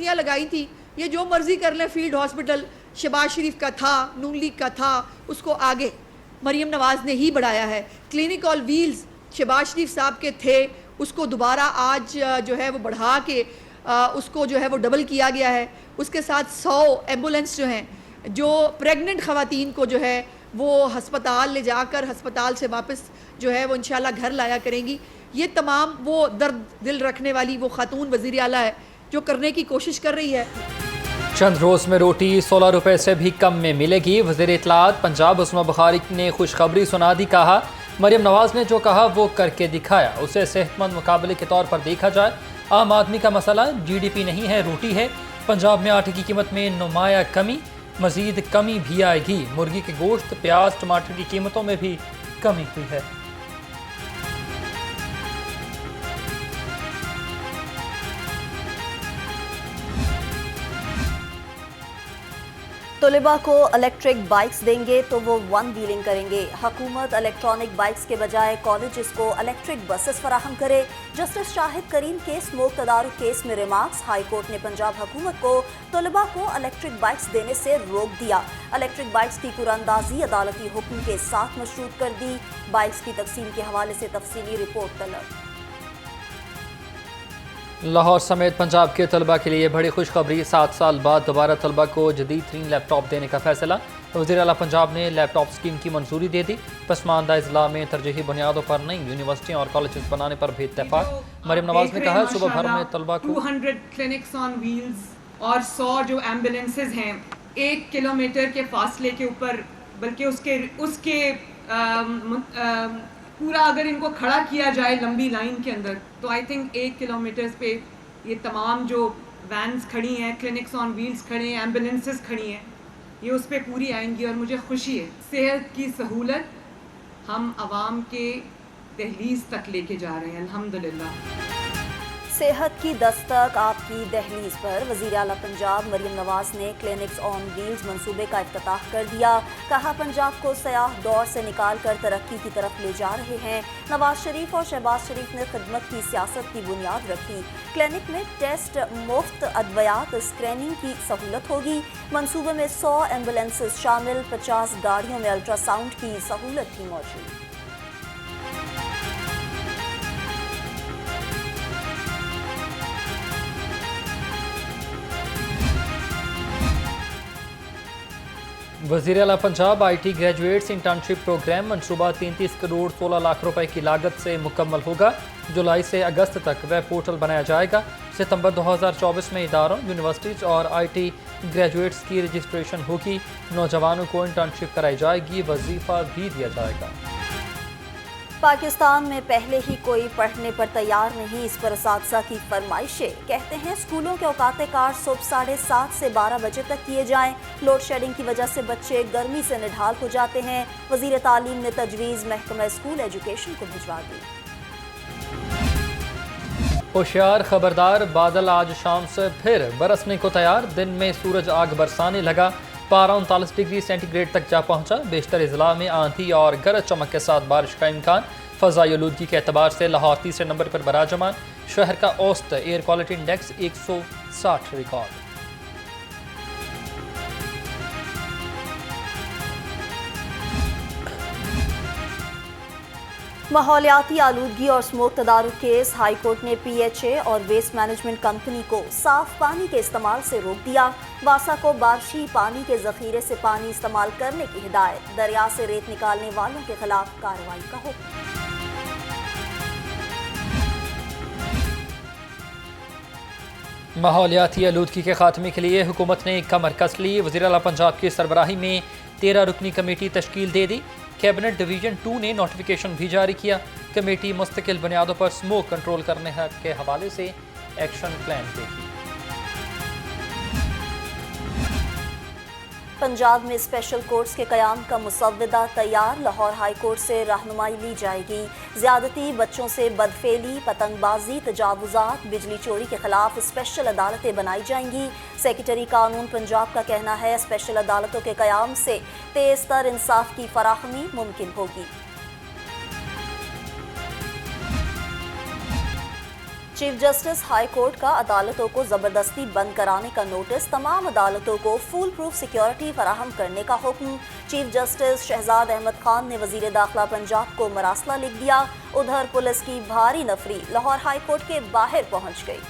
पाबंदियाँ लगाई थी, ये जो मर्जी कर लें, फील्ड हॉस्पिटल शहबाज शरीफ का था, नून लीग का था, उसको आगे मरीम नवाज़ ने ही बढ़ाया है। क्लिनिक ऑन व्हील्स शहबाज शरीफ साहब के थे, उसको दोबारा आज जो है वो बढ़ा के उसको जो है वो डबल किया गया है। उसके साथ 100 एम्बुलेंस जो हैं, जो प्रेग्नेंट ख़वातीन को जो है वो हस्पताल ले जाकर हस्पताल से वापस जो है वो इंशाल्लाह घर लाया करेंगी। ये तमाम वो दर्द दिल रखने वाली वो खातून वज़ीर आला है जो करने की कोशिश कर रही है। चंद रोज़ में रोटी 16 रुपए से भी कम में मिलेगी। वज़ीर इत्तलात पंजाब उस्मा बुखारी ने खुशखबरी सुना दी। कहा मरीम नवाज़ ने जो कहा वो करके दिखाया, उसे सेहतमंद मुकाबले के तौर पर देखा जाए। आम आदमी का मसला GDP नहीं है, रोटी है। पंजाब में आटे की कीमत में नुमाया कमी, मज़ीद कमी भी आएगी। मुर्गी के गोश्त, प्याज, टमाटर की कीमतों में भी कमी हुई है। तलबा को इलेक्ट्रिक बाइक्स देंगे तो वो वन व्हीलिंग करेंगे। हुकूमत इलेक्ट्रॉनिक बाइक्स के बजाय कॉलेजेस को इलेक्ट्रिक बसेस फराहम करे। जस्टिस शाहिद करीम के स्मोक तदारुक केस में रिमार्क्स। हाई कोर्ट ने पंजाब हुकूमत को तलबा को इलेक्ट्रिक बाइक्स देने से रोक दिया। इलेक्ट्रिक बाइक्स की कुरानंदाजी अदालती हुक्म के साथ मशरूत कर दी। बाइक्स की तकसीम के हवाले से तफसीली रिपोर्ट तलब। लाहौर समेत पंजाब के तलबा के लिए बड़ी खुशखबरी। 7 साल बाद दोबारा तलबा को जदीद तरीन लैपटॉप देने का फैसला। वज़ीर आला पंजाब ने लैपटॉप स्कीम की मंजूरी दे दी। पसमानदा अजला में तरजीही बुनियादों पर नई यूनिवर्सिटियाँ और कॉलेज बनाने पर भी इत्तेफाक। मरीम नवाज ने कहा सुबह भर में तलबा को 200 क्लिनिक्स ऑन व्हील्स और 100 जो एम्बुलेंसेज हैं 1 किलोमीटर के फासले के ऊपर, बल्कि उसके पूरा अगर इनको खड़ा किया जाए लंबी लाइन के अंदर, तो आई थिंक 1 किलोमीटर पे ये तमाम जो वैन्स खड़ी हैं, क्लिनिक्स ऑन व्हील्स खड़े हैं, एम्बुलेंसेस खड़ी हैं, ये उस पर पूरी आएंगी। और मुझे खुशी है सेहत की सहूलत हम आवाम के दहलीज तक लेके जा रहे हैं अल्हम्दुलिल्लाह। सेहत की दस्तक आपकी दहलीज पर वज़ीर आला पंजाब मरीम नवाज ने क्लिनिक्स ऑन व्हील्स मंसूबे का इफ्तिताह कर दिया। कहा पंजाब को सयाह दौर से निकाल कर तरक्की की तरफ ले जा रहे हैं। नवाज शरीफ और शहबाज शरीफ ने खिदमत की सियासत की बुनियाद रखी। क्लिनिक में टेस्ट, मुफ्त अद्वियात, स्क्रीनिंग की सहूलत होगी। मंसूबे में 100 एम्बुलेंसेज शामिल, 50 गाड़ियों में अल्ट्रासाउंड की सहूलत भी मौजूद। वज़ीर आला Punjab IT graduates internship program मनसूबा 33 करोड़ 16 लाख रुपए की लागत से मुकम्मल होगा। जुलाई से अगस्त तक वेब पोर्टल बनाया जाएगा। सितंबर 2024 में इदारों, यूनिवर्सिटीज़ और IT ग्रेजुएट्स की रजिस्ट्रेशन होगी। नौजवानों को इंटर्नशिप कराई जाएगी, वजीफ़ा भी दिया जाएगा। पाकिस्तान में पहले ही कोई पढ़ने पर तैयार नहीं, इस पर असातिज़ा की फरमाइशें। कहते हैं स्कूलों के औकात कार सुबह 7:30 से 12 बजे तक किए जाएं। लोड शेडिंग की वजह से बच्चे गर्मी से निढाल हो जाते हैं। वज़ीर तालीम ने तजवीज़ महकमा स्कूल एजुकेशन को भिजवा दी। होशियार खबरदार, बादल आज शाम से फिर बरसने को तैयार। दिन में सूरज आग बरसाने लगा। पारा 39 डिग्री सेंटीग्रेड तक जा पहुंचा। बेशतर इजला में आंधी और गरज चमक के साथ बारिश का इम्कान। फ़ज़ाई आलूदगी के एतबार से लाहौर तीसरे नंबर पर बराजमान। शहर का औसत एयर क्वालिटी इंडेक्स 160 रिकॉर्ड। माहौलियाती आलूदगी और स्मोक तदारुक केस। हाई कोर्ट ने PHA और वेस्ट मैनेजमेंट कंपनी को साफ पानी के इस्तेमाल से रोक दिया। वासा को बारिशी पानी के जखीरे से पानी इस्तेमाल करने की हिदायत। दरिया से रेत निकालने वालों के खिलाफ कार्रवाई का हुक्म। माहौलियाती आलूदगी के खात्मे के लिए हुकूमत ने कमर कस ली। वज़ीर आला पंजाब की सरबराही में 13 रुकनी कमेटी तश्कील दे दी। कैबिनेट डिवीजन 2 ने नोटिफिकेशन भी जारी किया। कमेटी मुस्तकिल बुनियादों पर स्मोक कंट्रोल करने के हवाले से एक्शन प्लान देगी। पंजाब में स्पेशल कोर्ट्स के क़याम का मुसव्वदा तैयार। लाहौर हाई कोर्ट से रहनुमाई ली जाएगी। ज़्यादती, बच्चों से बदफेली, पतंगबाजी, तजावुज़ात, बिजली चोरी के खिलाफ स्पेशल अदालतें बनाई जाएंगी। सेक्रेटरी कानून पंजाब का कहना है स्पेशल अदालतों के क़याम से तेज़ तर इंसाफ की फराहमी मुमकिन होगी। चीफ जस्टिस हाई कोर्ट का अदालतों को जबरदस्ती बंद कराने का नोटिस, तमाम अदालतों को फुल प्रूफ सिक्योरिटी फराहम करने का हुक्म। चीफ जस्टिस शहजाद अहमद खान ने वजीर दाखिला पंजाब को मरासला लिख दिया। उधर पुलिस की भारी नफरी लाहौर हाई कोर्ट के बाहर पहुंच गई।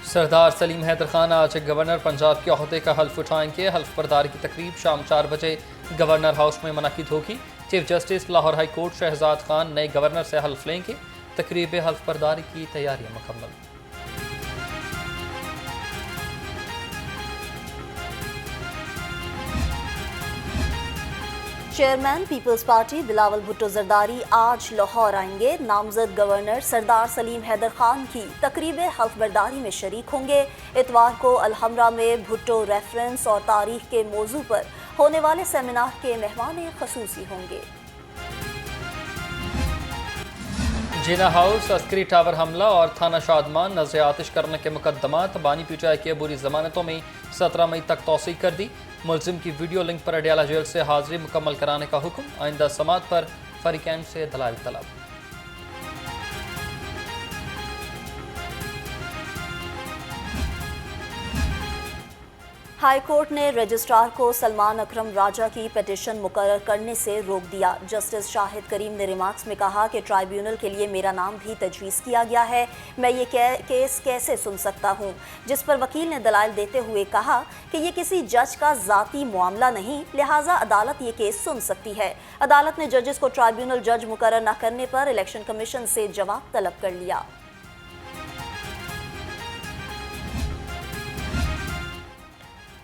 सरदार सलीम हैदर खान आज गवर्नर पंजाब के ओहदे का हल्फ उठाएंगे। हल्फ बर्दारी की तकरीब शाम 4 बजे गवर्नर हाउस में मुनक्किद होगी। Chief justice Lahore high court Shahzad Khan नए गवर्नर से हल्फ लेंगे। तकरीब हल्फ बर्दारी की तैयारियां मुकम्मल। Chairman People's Party Bilawal Bhutto Zardari आज लाहौर आएंगे। नामजद गवर्नर सरदार सलीम हैदर खान की तकरीब हल्फ बर्दारी में शरीक होंगे। इतवार को अलहमरा में भुट्टो रेफरेंस और तारीख के मौजू पर होने वाले सेमिनार के मेहमान खसूसी होंगे। जिना हाउस, अस्करी टावर हमला और थाना शादमान नजर आतिश करने के मुकदमात बानी पीटीआई की अबूरी जमानतों में 17 मई तक तौसीक कर दी। मुलजिम की वीडियो लिंक पर अडियाला जेल से हाजिरी मुकम्मल कराने का हुक्म। आइंदा समात पर फरीकैन से दलाइल तलब। हाई कोर्ट ने रजिस्ट्रार को सलमान अकरम राजा की पिटीशन मुकर्रर करने से रोक दिया। जस्टिस शाहिद करीम ने रिमार्क्स में कहा कि ट्राइब्यूनल के लिए मेरा नाम भी तजवीज़ किया गया है, मैं ये केस कैसे सुन सकता हूँ। जिस पर वकील ने दलाइल देते हुए कहा कि ये किसी जज का ज़ाती मामला नहीं, लिहाजा अदालत ये केस सुन सकती है। अदालत ने जजेस को ट्राइब्यूनल जज मुकर्रर न करने पर इलेक्शन कमीशन से जवाब तलब कर लिया।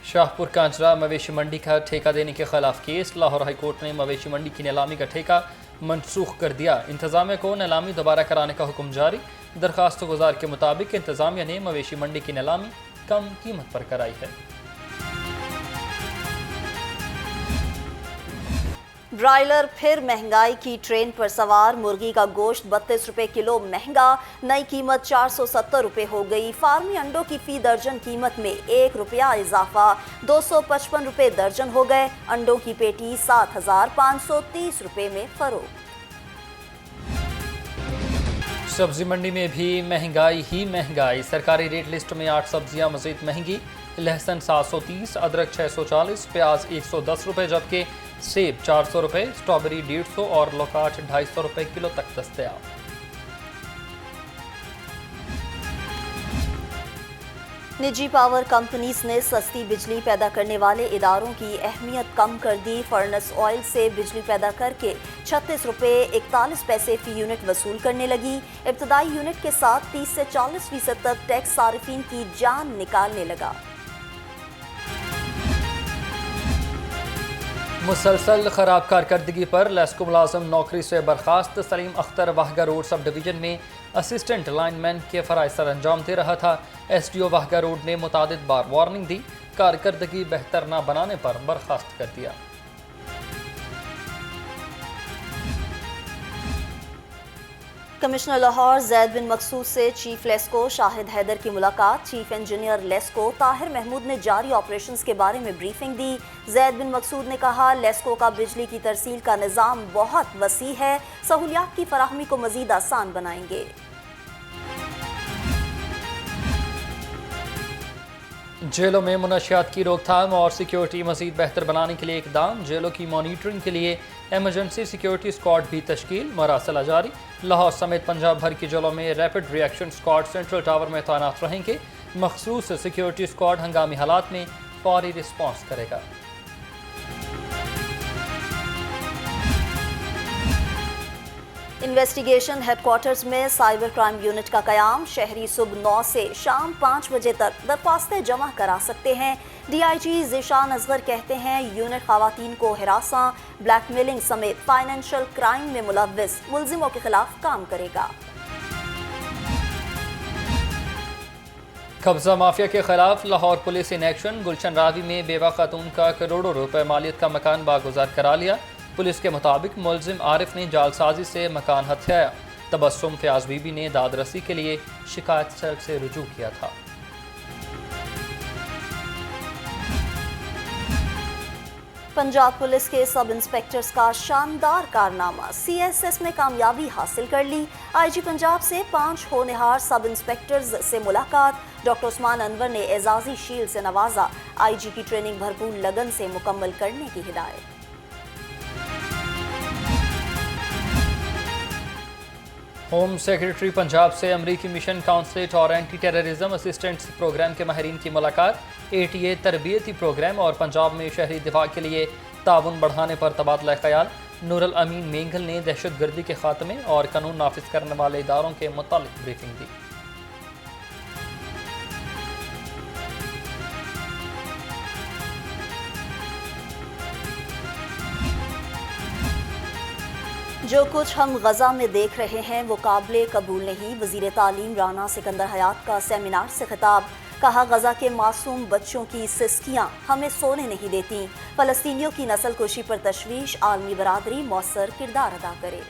शाहपुर कांचरा मवेशी मंडी का ठेका देने के खिलाफ केस। लाहौर हाई कोर्ट ने मवेशी मंडी की नीलामी का ठेका मनसूख कर दिया। इंतजामिया को नीलामी दोबारा कराने का हुक्म जारी। दरखास्त गुजार के मुताबिक इंतजामिया ने मवेशी मंडी की नीलामी कम कीमत पर कराई है। ब्रायलर फिर महंगाई की ट्रेन पर सवार। मुर्गी का गोश्त 32 रुपये किलो महंगा, नई कीमत 470 रुपये हो गई। फार्मी अंडों की फी दर्जन कीमत में 1 रुपया इजाफा, 255 रुपये दर्जन हो गए। अंडों की पेटी 7,530 रुपये में फरोख्त। सब्जी मंडी में भी महंगाई ही महंगाई। सरकारी रेट लिस्ट में 8 सब्जियां मजीद महंगी। लहसुन 730, अदरक 640, प्याज 110 रुपये, जबकि सेब 400 रुपये, स्ट्रॉबेरी 150 और लोकाट 250 रुपये किलो तक दस्तयाब। निजी पावर कंपनीज ने सस्ती बिजली पैदा करने वाले इदारों की अहमियत कम कर दी। फर्नेस ऑयल से बिजली पैदा करके 36 रुपये 41 पैसे फी यूनिट वसूल करने लगी। इब्तदाई यूनिट के साथ 30 से 40% तक टैक्स सारिफिन की जान निकालने लगा। मुसलसल खराब कारकर्दगी पर लेस्को मुलाजम नौकरी से बर्खास्त। Salim Akhtar Wagah road sub division में असिस्टेंट लाइनमैन के फ़राइज़ सर अंजाम दे रहा था। SDO वाहगा रोड ने मुतादिद बार वार्निंग दी, कारकर्दगी बेहतर न बनाने पर बर्खास्त कर दिया। कमिश्नर लाहौर जैद बिन मकसूद से चीफ लेस्को शाहिद हैदर की मुलाकात। चीफ इंजीनियर लेस्को ताहिर महमूद ने जारी ऑपरेशंस के बारे में ब्रीफिंग दी। जैद बिन मकसूद ने कहा, लेस्को का बिजली की तरसील का निज़ाम बहुत वसी है, सहूलियात की फराहमी को मज़ीद आसान बनाएंगे। जेलों में मुनशियात की रोकथाम और सिक्योरिटी मज़ीद बेहतर बनाने के लिए इकदाम। जेलों की मॉनिटरिंग के लिए एमरजेंसी सिक्योरिटी स्क्वाड भी तश्कील, मरासला जारी। लाहौर समेत पंजाब भर की जेलों में rapid reaction squad central tower में तैनात रहेंगे। मखसूस सिक्योरिटी स्क्वाड हंगामी हालात में फौरी रिस्पॉन्स करेगा। इन्वेस्टिगेशन हेडक्वार्टर्स में साइबर क्राइम यूनिट का कयाम। शहरी सुबह 9 से शाम 5 बजे तक दरख्वास्तें जमा करा सकते हैं। DIG ज़ीशान असगर कहते हैं, यूनिट खवातीन को हिरासा, ब्लैकमेलिंग समेत फाइनेंशियल क्राइम में मुलव्विस मुलजिमों के खिलाफ काम करेगा। कब्जा माफिया के खिलाफ लाहौर पुलिस इन एक्शन। गुलशन रावी में बेवा खातून का करोड़ों रुपए मालियत का मकान बागुजार करा लिया। पुलिस के मुताबिक मुलजिम आरिफ ने जालसाजी से मकान हथियाया। तबस्सुम फयाज बीबी ने दादरसी के लिए शिकायत सेल से रुजू किया था। पंजाब पुलिस के सब इंस्पेक्टर्स का शानदार कारनामा, CSS में कामयाबी हासिल कर ली। IG पंजाब से 5 होनहार सब इंस्पेक्टर्स से मुलाकात। डॉक्टर उस्मान अनवर ने एजाजी शील्ड से नवाजा। IG की ट्रेनिंग भरपूर लगन से मुकम्मल करने की हिदायत। होम सेक्रेटरी पंजाब से अमरीकी मिशन काउंसलेट और एंटी टेररिज्म असिस्टेंट्स प्रोग्राम के माहिरीन की मुलाकात। ATA तरबियती प्रोग्राम और पंजाब में शहरी दिफा के लिए ताउन बढ़ाने पर तबादला ख्याल। नूरुल अमीन मेंगल ने दहशत गर्दी के खात्मे और कानून नाफिज करने वाले इदारों के मुतालिक ब्रीफिंग दी। जो कुछ हम गजा में देख रहे हैं वो काबिले कबूल नहीं। वज़ीर तालीम राना सिकंदर हयात का सेमिनार से खिताब। कहा, गजा के मासूम बच्चों की सिस्कियाँ हमें सोने नहीं देती। फ़लस्तीनियों की नस्ल कुशी पर तशवीश, आलमी बरादरी मौसर किरदार अदा करे।